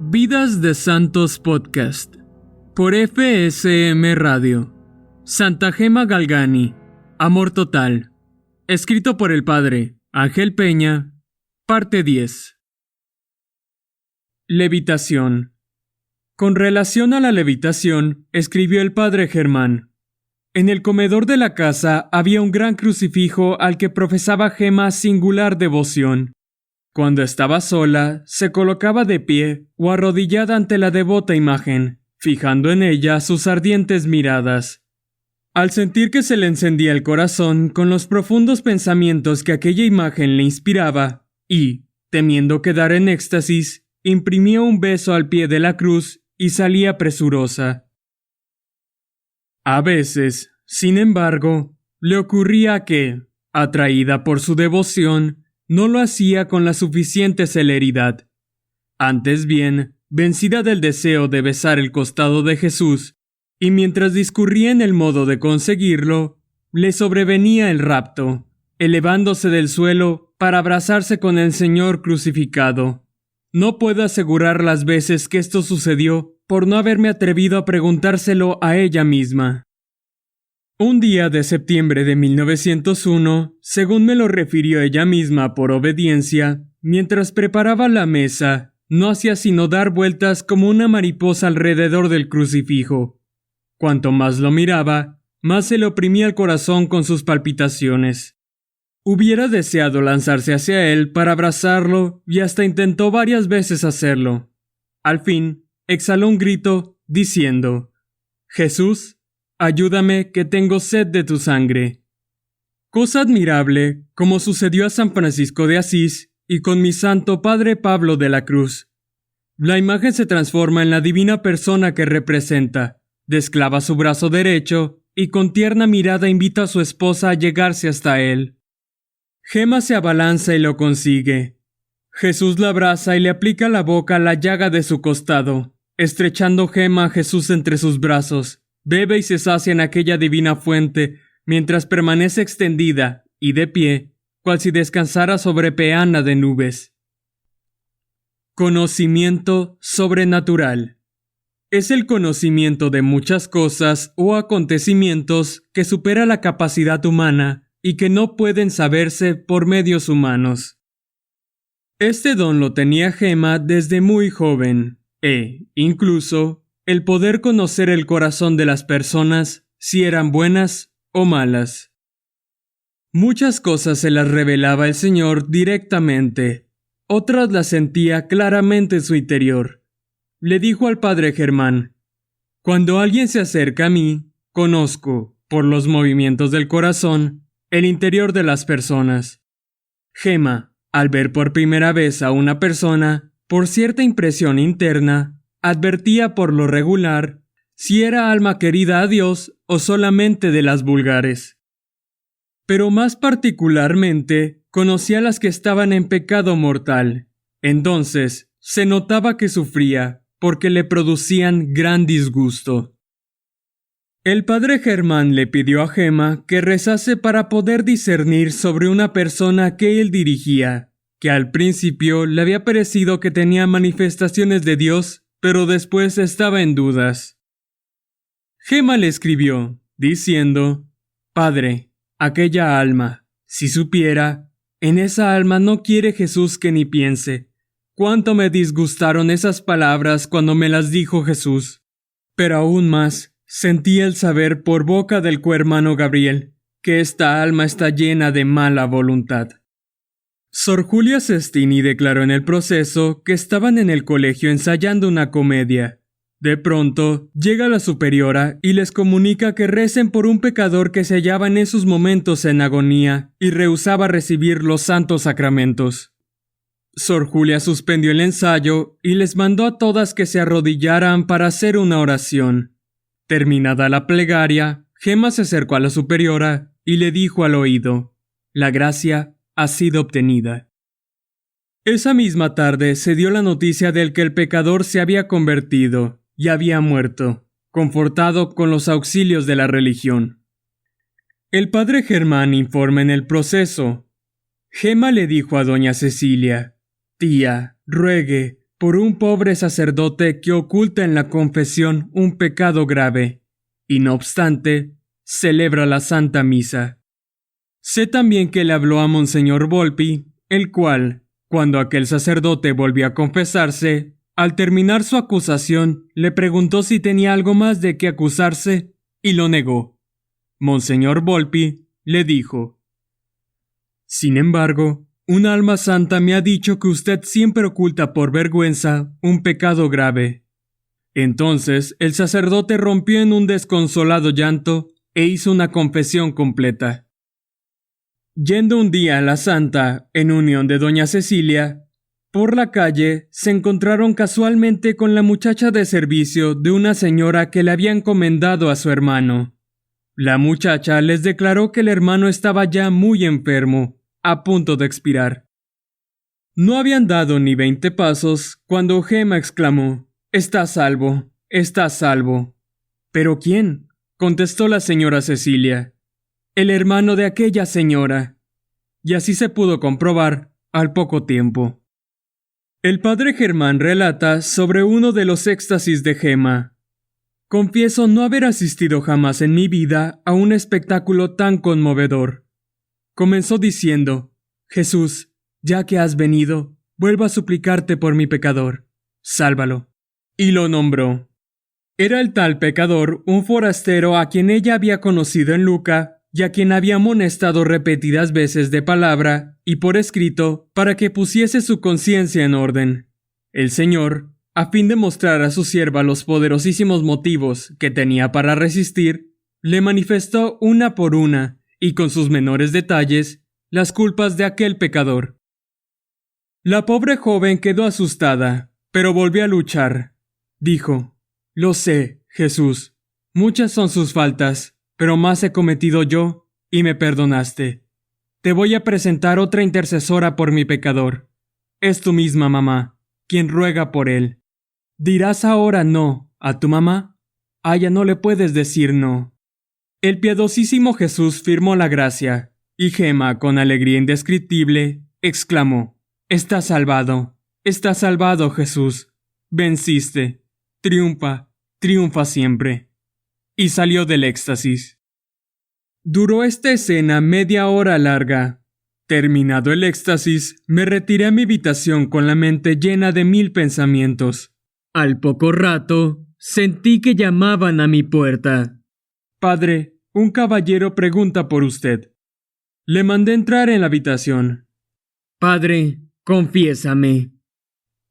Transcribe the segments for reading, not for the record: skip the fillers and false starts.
Vidas de Santos Podcast por FSM Radio. Santa Gema Galgani. Amor total. Escrito por el padre Ángel Peña. Parte 10. Levitación. Con relación a la levitación, escribió el padre Germán. En el comedor de la casa había un gran crucifijo al que profesaba Gema singular devoción. Cuando estaba sola, se colocaba de pie o arrodillada ante la devota imagen, fijando en ella sus ardientes miradas. Al sentir que se le encendía el corazón con los profundos pensamientos que aquella imagen le inspiraba, y, temiendo quedar en éxtasis, imprimió un beso al pie de la cruz y salía presurosa. A veces, sin embargo, le ocurría que, atraída por su devoción, no lo hacía con la suficiente celeridad. Antes bien, vencida del deseo de besar el costado de Jesús, y mientras discurría en el modo de conseguirlo, le sobrevenía el rapto, elevándose del suelo para abrazarse con el Señor crucificado. No puedo asegurar las veces que esto sucedió por no haberme atrevido a preguntárselo a ella misma. Un día de septiembre de 1901, según me lo refirió ella misma por obediencia, mientras preparaba la mesa, no hacía sino dar vueltas como una mariposa alrededor del crucifijo. Cuanto más lo miraba, más se le oprimía el corazón con sus palpitaciones. Hubiera deseado lanzarse hacia él para abrazarlo y hasta intentó varias veces hacerlo. Al fin, exhaló un grito, diciendo: «Jesús, ayúdame, que tengo sed de tu sangre». Cosa admirable, como sucedió a San Francisco de Asís y con mi santo Padre Pablo de la Cruz. La imagen se transforma en la divina persona que representa, desclava su brazo derecho y con tierna mirada invita a su esposa a llegarse hasta él. Gema se abalanza y lo consigue. Jesús la abraza y le aplica a la boca la llaga de su costado, estrechando Gema a Jesús entre sus brazos. Bebe y se sacia en aquella divina fuente, mientras permanece extendida y de pie, cual si descansara sobre peana de nubes. Conocimiento sobrenatural. Es el conocimiento de muchas cosas o acontecimientos que supera la capacidad humana y que no pueden saberse por medios humanos. Este don lo tenía Gema desde muy joven, incluso, el poder conocer el corazón de las personas, si eran buenas o malas. Muchas cosas se las revelaba el Señor directamente, otras las sentía claramente en su interior. Le dijo al padre Germán: «Cuando alguien se acerca a mí, conozco, por los movimientos del corazón, el interior de las personas». Gema, al ver por primera vez a una persona, por cierta impresión interna, advertía por lo regular si era alma querida a Dios o solamente de las vulgares. Pero más particularmente conocía las que estaban en pecado mortal. Entonces se notaba que sufría porque le producían gran disgusto. El padre Germán le pidió a Gema que rezase para poder discernir sobre una persona que él dirigía, que al principio le había parecido que tenía manifestaciones de Dios, pero después estaba en dudas. Gema le escribió, diciendo: «Padre, aquella alma, si supiera, en esa alma no quiere Jesús que ni piense. Cuánto me disgustaron esas palabras cuando me las dijo Jesús. Pero aún más, sentí el saber por boca del cohermano Gabriel, que esta alma está llena de mala voluntad». Sor Julia Sestini declaró en el proceso que estaban en el colegio ensayando una comedia. De pronto, llega la superiora y les comunica que recen por un pecador que se hallaba en esos momentos en agonía y rehusaba recibir los santos sacramentos. Sor Julia suspendió el ensayo y les mandó a todas que se arrodillaran para hacer una oración. Terminada la plegaria, Gema se acercó a la superiora y le dijo al oído: «La gracia ha sido obtenida». Esa misma tarde se dio la noticia de que el pecador se había convertido y había muerto, confortado con los auxilios de la religión. El padre Germán informa en el proceso: «Gema le dijo a doña Cecilia: «Tía, ruegue, por un pobre sacerdote que oculta en la confesión un pecado grave, y no obstante, celebra la Santa Misa. Sé también que le habló a Monseñor Volpi, el cual, cuando aquel sacerdote volvió a confesarse, al terminar su acusación, le preguntó si tenía algo más de qué acusarse, y lo negó. Monseñor Volpi le dijo: «Sin embargo, un alma santa me ha dicho que usted siempre oculta por vergüenza un pecado grave». Entonces el sacerdote rompió en un desconsolado llanto e hizo una confesión completa. Yendo un día a la santa, en unión de doña Cecilia, por la calle se encontraron casualmente con la muchacha de servicio de una señora que le había encomendado a su hermano. La muchacha les declaró que el hermano estaba ya muy enfermo, a punto de expirar. No habían dado ni 20 pasos cuando Gema exclamó: «Está a salvo, está a salvo». «¿Pero quién?», contestó la señora Cecilia. «El hermano de aquella señora». Y así se pudo comprobar al poco tiempo. El padre Germán relata sobre uno de los éxtasis de Gema. «Confieso no haber asistido jamás en mi vida a un espectáculo tan conmovedor». Comenzó diciendo: «Jesús, ya que has venido, vuelvo a suplicarte por mi pecador. Sálvalo». Y lo nombró. Era el tal pecador un forastero a quien ella había conocido en Luca y a quien había amonestado repetidas veces de palabra y por escrito para que pusiese su conciencia en orden. El Señor, a fin de mostrar a su sierva los poderosísimos motivos que tenía para resistir, le manifestó una por una y con sus menores detalles las culpas de aquel pecador. La pobre joven quedó asustada, pero volvió a luchar. Dijo: «Lo sé, Jesús, muchas son sus faltas, pero más he cometido yo, y me perdonaste. Te voy a presentar otra intercesora por mi pecador. Es tu misma mamá, quien ruega por él. ¿Dirás ahora no a tu mamá? A ella no le puedes decir no». El piadosísimo Jesús firmó la gracia, y Gema, con alegría indescriptible, exclamó: «Está salvado, Jesús. Venciste. Triunfa, triunfa siempre». Y salió del éxtasis. Duró esta escena media hora larga. Terminado el éxtasis, me retiré a mi habitación con la mente llena de 1000 pensamientos. Al poco rato, sentí que llamaban a mi puerta. «Padre, un caballero pregunta por usted». Le mandé entrar en la habitación. «Padre, confiésame».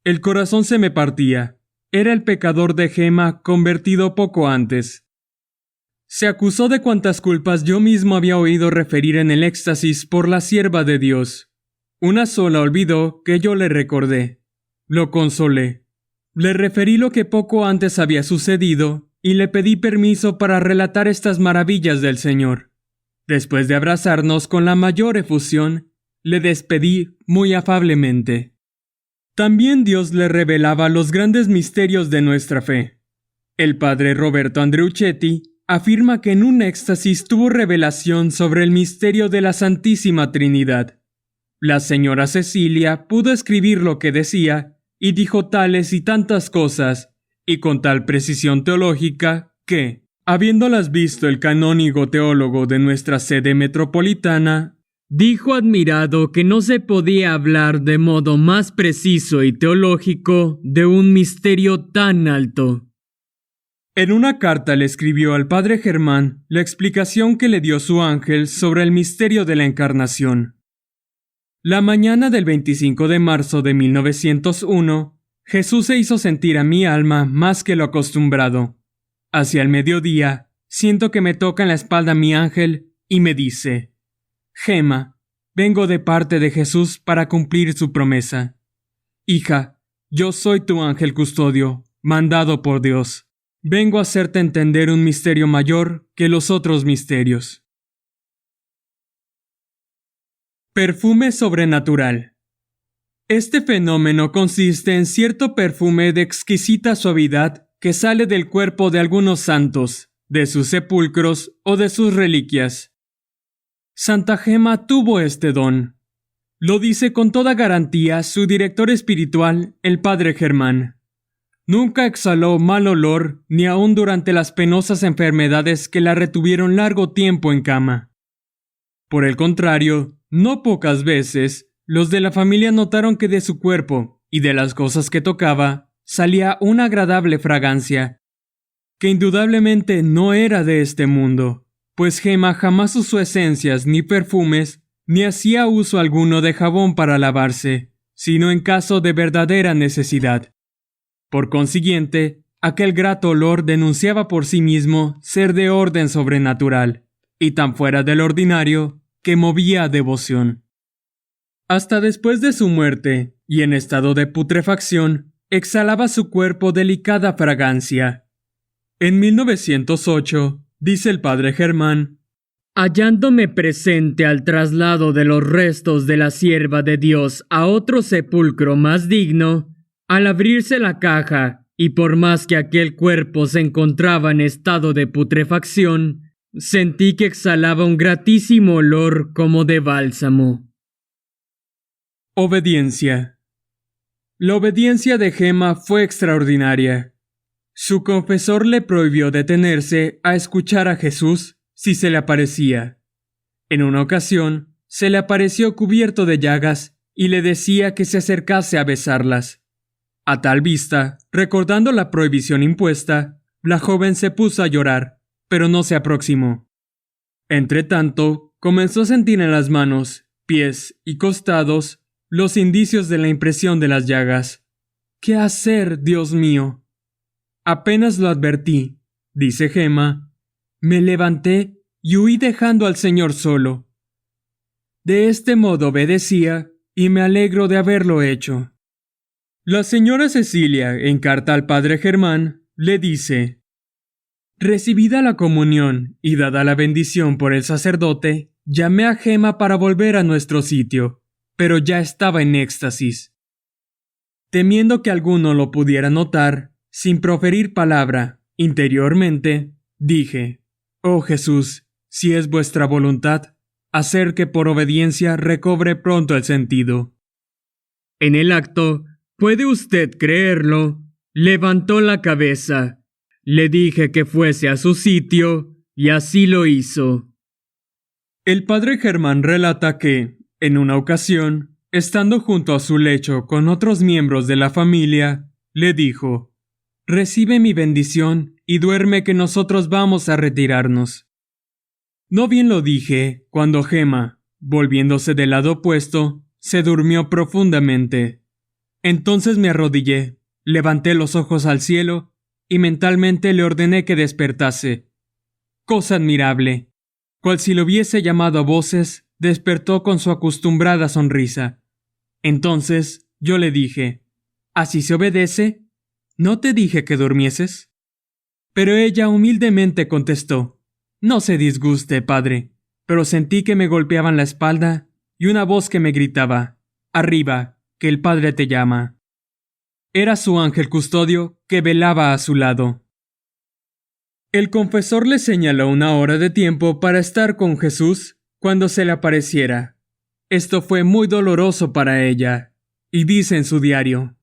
El corazón se me partía. Era el pecador de Gema convertido poco antes. Se acusó de cuantas culpas yo mismo había oído referir en el éxtasis por la sierva de Dios. Una sola olvidó que yo le recordé. Lo consolé. Le referí lo que poco antes había sucedido y le pedí permiso para relatar estas maravillas del Señor. Después de abrazarnos con la mayor efusión, le despedí muy afablemente. También Dios le revelaba los grandes misterios de nuestra fe. El padre Roberto Andreuchetti afirma que en un éxtasis tuvo revelación sobre el misterio de la Santísima Trinidad. La señora Cecilia pudo escribir lo que decía y dijo tales y tantas cosas, y con tal precisión teológica que, habiéndolas visto el canónigo teólogo de nuestra sede metropolitana, dijo admirado que no se podía hablar de modo más preciso y teológico de un misterio tan alto. En una carta le escribió al padre Germán la explicación que le dio su ángel sobre el misterio de la Encarnación. La mañana del 25 de marzo de 1901, Jesús se hizo sentir a mi alma más que lo acostumbrado. Hacia el mediodía, siento que me toca en la espalda mi ángel y me dice: «Gema, vengo de parte de Jesús para cumplir su promesa. Hija, yo soy tu ángel custodio, mandado por Dios. Vengo a hacerte entender un misterio mayor que los otros misterios». Perfume sobrenatural. Este fenómeno consiste en cierto perfume de exquisita suavidad que sale del cuerpo de algunos santos, de sus sepulcros o de sus reliquias. Santa Gema tuvo este don. Lo dice con toda garantía su director espiritual, el padre Germán. Nunca exhaló mal olor ni aun durante las penosas enfermedades que la retuvieron largo tiempo en cama. Por el contrario, no pocas veces, los de la familia notaron que de su cuerpo y de las cosas que tocaba salía una agradable fragancia, que indudablemente no era de este mundo, pues Gemma jamás usó esencias ni perfumes, ni hacía uso alguno de jabón para lavarse, sino en caso de verdadera necesidad. Por consiguiente, aquel grato olor denunciaba por sí mismo ser de orden sobrenatural, y tan fuera del ordinario, que movía a devoción. Hasta después de su muerte, y en estado de putrefacción, exhalaba su cuerpo delicada fragancia. En 1908, dice el padre Germán, hallándome presente al traslado de los restos de la sierva de Dios a otro sepulcro más digno, al abrirse la caja, y por más que aquel cuerpo se encontraba en estado de putrefacción, sentí que exhalaba un gratísimo olor como de bálsamo. Obediencia. La obediencia de Gemma fue extraordinaria. Su confesor le prohibió detenerse a escuchar a Jesús si se le aparecía. En una ocasión, se le apareció cubierto de llagas y le decía que se acercase a besarlas. A tal vista, recordando la prohibición impuesta, la joven se puso a llorar, pero no se aproximó. Entretanto, comenzó a sentir en las manos, pies y costados los indicios de la impresión de las llagas. ¿Qué hacer, Dios mío? Apenas lo advertí, dice Gemma, me levanté y huí dejando al Señor solo. De este modo obedecía, y me alegro de haberlo hecho. La señora Cecilia, en carta al padre Germán, le dice: recibida la comunión y dada la bendición por el sacerdote, llamé a Gemma para volver a nuestro sitio, pero ya estaba en éxtasis. Temiendo que alguno lo pudiera notar, sin proferir palabra, interiormente, dije: oh Jesús, si es vuestra voluntad, hacer que por obediencia recobre pronto el sentido. En el acto, ¿puede usted creerlo? Levantó la cabeza. Le dije que fuese a su sitio, y así lo hizo. El padre Germán relata que, en una ocasión, estando junto a su lecho con otros miembros de la familia, le dijo: recibe mi bendición y duerme, que nosotros vamos a retirarnos. No bien lo dije, cuando Gemma, volviéndose del lado opuesto, se durmió profundamente. Entonces me arrodillé, levanté los ojos al cielo y mentalmente le ordené que despertase. Cosa admirable, cual si lo hubiese llamado a voces, despertó con su acostumbrada sonrisa. Entonces yo le dije: ¿así se obedece? ¿No te dije que durmieses? Pero ella humildemente contestó: no se disguste, padre, pero sentí que me golpeaban la espalda y una voz que me gritaba: arriba, que el Padre te llama. Era su ángel custodio que velaba a su lado. El confesor le señaló una hora de tiempo para estar con Jesús cuando se le apareciera. Esto fue muy doloroso para ella, y dice en su diario: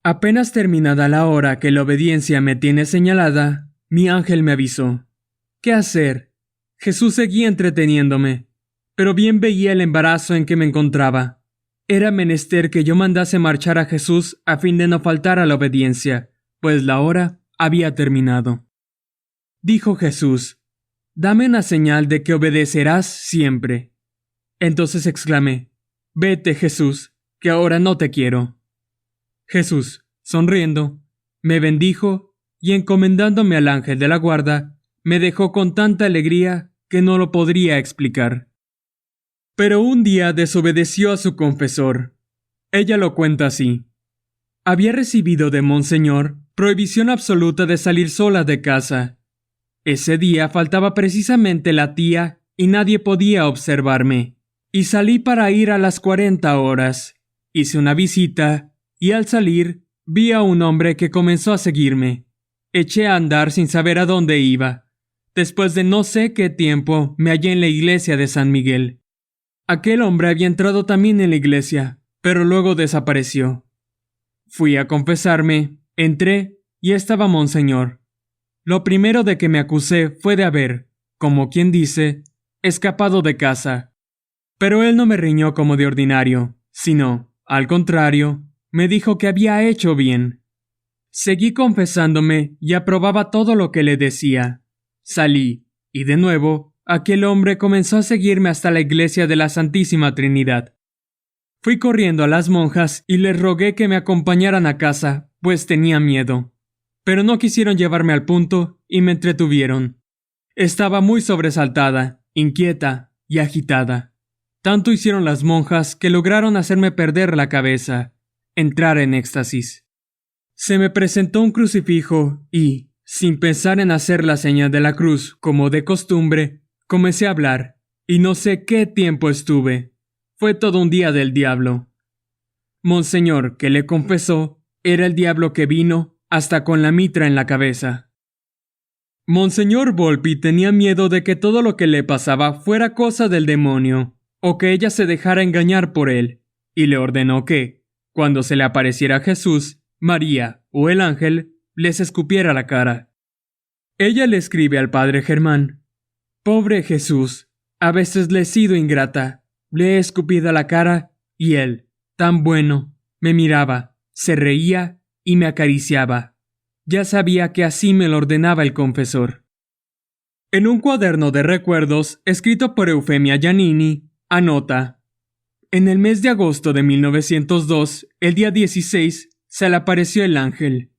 apenas terminada la hora que la obediencia me tiene señalada, mi ángel me avisó. ¿Qué hacer? Jesús seguía entreteniéndome, pero bien veía el embarazo en que me encontraba. Era menester que yo mandase marchar a Jesús a fin de no faltar a la obediencia, pues la hora había terminado. Dijo Jesús: dame una señal de que obedecerás siempre. Entonces exclamé: vete, Jesús, que ahora no te quiero. Jesús, sonriendo, me bendijo y, encomendándome al ángel de la guarda, me dejó con tanta alegría que no lo podría explicar. Pero un día desobedeció a su confesor. Ella lo cuenta así: había recibido de Monseñor prohibición absoluta de salir sola de casa. Ese día faltaba precisamente la tía y nadie podía observarme, y salí para ir a las 40 horas. Hice una visita y al salir vi a un hombre que comenzó a seguirme. Eché a andar sin saber a dónde iba. Después de no sé qué tiempo me hallé en la iglesia de San Miguel. Aquel hombre había entrado también en la iglesia, pero luego desapareció. Fui a confesarme, entré y estaba Monseñor. Lo primero de que me acusé fue de haber, como quien dice, escapado de casa. Pero él no me riñó como de ordinario, sino, al contrario, me dijo que había hecho bien. Seguí confesándome y aprobaba todo lo que le decía. Salí, y de nuevo, aquel hombre comenzó a seguirme hasta la iglesia de la Santísima Trinidad. Fui corriendo a las monjas y les rogué que me acompañaran a casa, pues tenía miedo. Pero no quisieron llevarme al punto y me entretuvieron. Estaba muy sobresaltada, inquieta y agitada. Tanto hicieron las monjas que lograron hacerme perder la cabeza, entrar en éxtasis. Se me presentó un crucifijo y, sin pensar en hacer la señal de la cruz como de costumbre, comencé a hablar, y no sé qué tiempo estuve. Fue todo un día del diablo. Monseñor, que le confesó, era el diablo que vino hasta con la mitra en la cabeza. Monseñor Volpi tenía miedo de que todo lo que le pasaba fuera cosa del demonio, o que ella se dejara engañar por él, y le ordenó que, cuando se le apareciera Jesús, María o el ángel, les escupiera la cara. Ella le escribe al padre Germán: «Pobre Jesús, a veces le he sido ingrata, le he escupido la cara, y él, tan bueno, me miraba, se reía y me acariciaba. Ya sabía que así me lo ordenaba el confesor». En un cuaderno de recuerdos, escrito por Eufemia Giannini, anota: «En el mes de agosto de 1902, el día 16, se le apareció el ángel.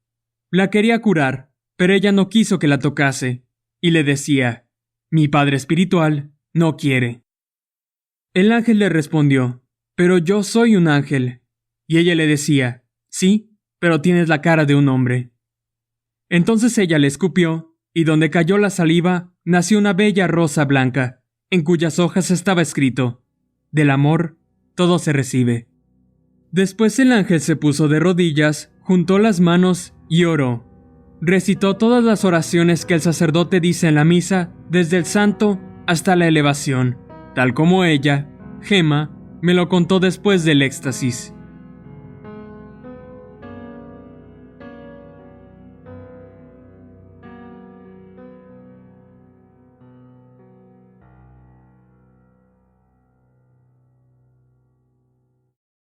La quería curar, pero ella no quiso que la tocase, y le decía: mi padre espiritual no quiere». El ángel le respondió: «Pero yo soy un ángel». Y ella le decía: «Sí, pero tienes la cara de un hombre». Entonces ella le escupió, y donde cayó la saliva, nació una bella rosa blanca, en cuyas hojas estaba escrito: «Del amor, todo se recibe». Después el ángel se puso de rodillas, juntó las manos y oró. Recitó todas las oraciones que el sacerdote dice en la misa, desde el santo hasta la elevación, tal como ella, Gemma, me lo contó después del éxtasis.